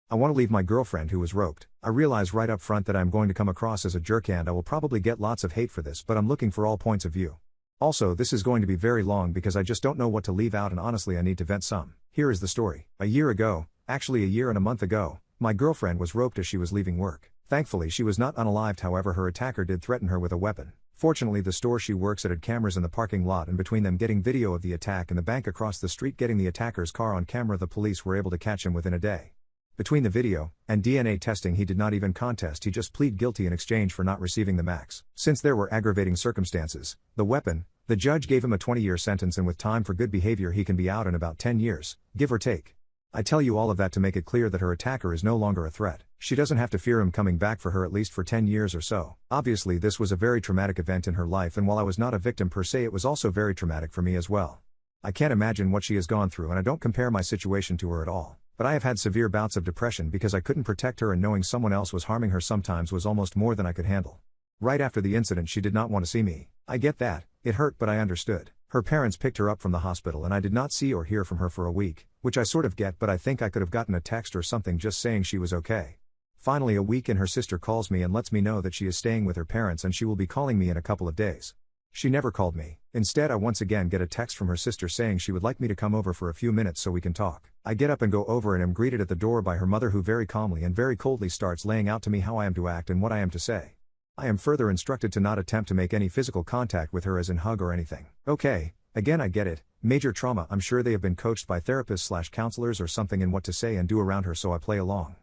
I want to leave my girlfriend who was roped. I realize right up front that I'm going to come across as a jerk and I will probably get lots of hate for this, but I'm looking for all points of view. Also, this is going to be very long because I just don't know what to leave out and honestly I need to vent some. Here is the story. A year ago, actually a year and a month ago, my girlfriend was roped as she was leaving work. Thankfully she was not unalived, however her attacker did threaten her with a weapon. Fortunately the store she works at had cameras in the parking lot, and between them getting video of the attack and the bank across the street getting the attacker's car on camera, the police were able to catch him within a day. Between the video and DNA testing he did not even contest, he just plead guilty in exchange for not receiving the max. Since there were aggravating circumstances, the weapon, the judge gave him a 20-year sentence, and with time for good behavior he can be out in about 10 years, give or take. I tell you all of that to make it clear that her attacker is no longer a threat. She doesn't have to fear him coming back for her at least for 10 years or so. Obviously this was a very traumatic event in her life, and while I was not a victim per se, it was also very traumatic for me as well. I can't imagine what she has gone through, and I don't compare my situation to her at all. But I have had severe bouts of depression because I couldn't protect her, and knowing someone else was harming her sometimes was almost more than I could handle. Right after the incident she did not want to see me. I get that, it hurt, but I understood. Her parents picked her up from the hospital and I did not see or hear from her for a week, which I sort of get, but I think I could have gotten a text or something just saying she was okay. Finally a week and her sister calls me and lets me know that she is staying with her parents and she will be calling me in a couple of days. She never called me. Instead I once again get a text from her sister saying she would like me to come over for a few minutes so we can talk. I get up and go over and am greeted at the door by her mother, who very calmly and very coldly starts laying out to me how I am to act and what I am to say. I am further instructed to not attempt to make any physical contact with her, as in hug or anything. Okay, again I get it, major trauma. I'm sure they have been coached by therapists/counselors or something in what to say and do around her, so I play along.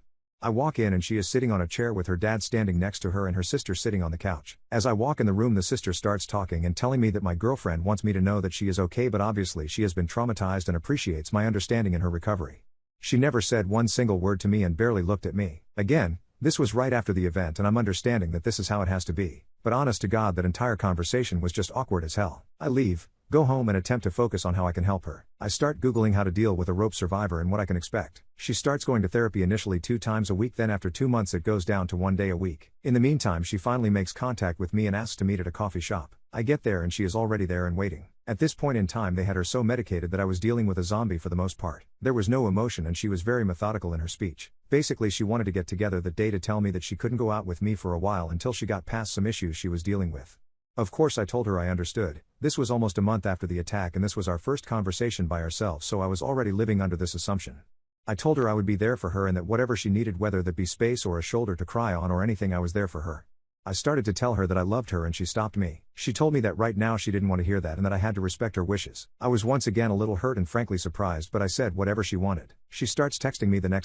I walk in and she is sitting on a chair with her dad standing next to her and her sister sitting on the couch. As I walk in the room the sister starts talking and telling me that my girlfriend wants me to know that she is okay, but obviously she has been traumatized and appreciates my understanding in her recovery. She never said one single word to me and barely looked at me. Again, this was right after the event and I'm understanding that this is how it has to be. But honest to God, that entire conversation was just awkward as hell. I leave, go home and attempt to focus on how I can help her. I start Googling how to deal with a rope survivor and what I can expect. She starts going to therapy initially 2 times a week, then after 2 months it goes down to 1 day a week. In the meantime she finally makes contact with me and asks to meet at a coffee shop. I get there and she is already there and waiting. At this point in time they had her so medicated that I was dealing with a zombie for the most part. There was no emotion and she was very methodical in her speech. Basically she wanted to get together that day to tell me that she couldn't go out with me for a while until she got past some issues she was dealing with. Of course I told her I understood. This was almost a month after the attack and this was our first conversation by ourselves, so I was already living under this assumption. I told her I would be there for her and that whatever she needed, whether that be space or a shoulder to cry on or anything, I was there for her. I started to tell her that I loved her and she stopped me. She told me that right now she didn't want to hear that and that I had to respect her wishes. I was once again a little hurt and frankly surprised, but I said whatever she wanted. She starts texting me the next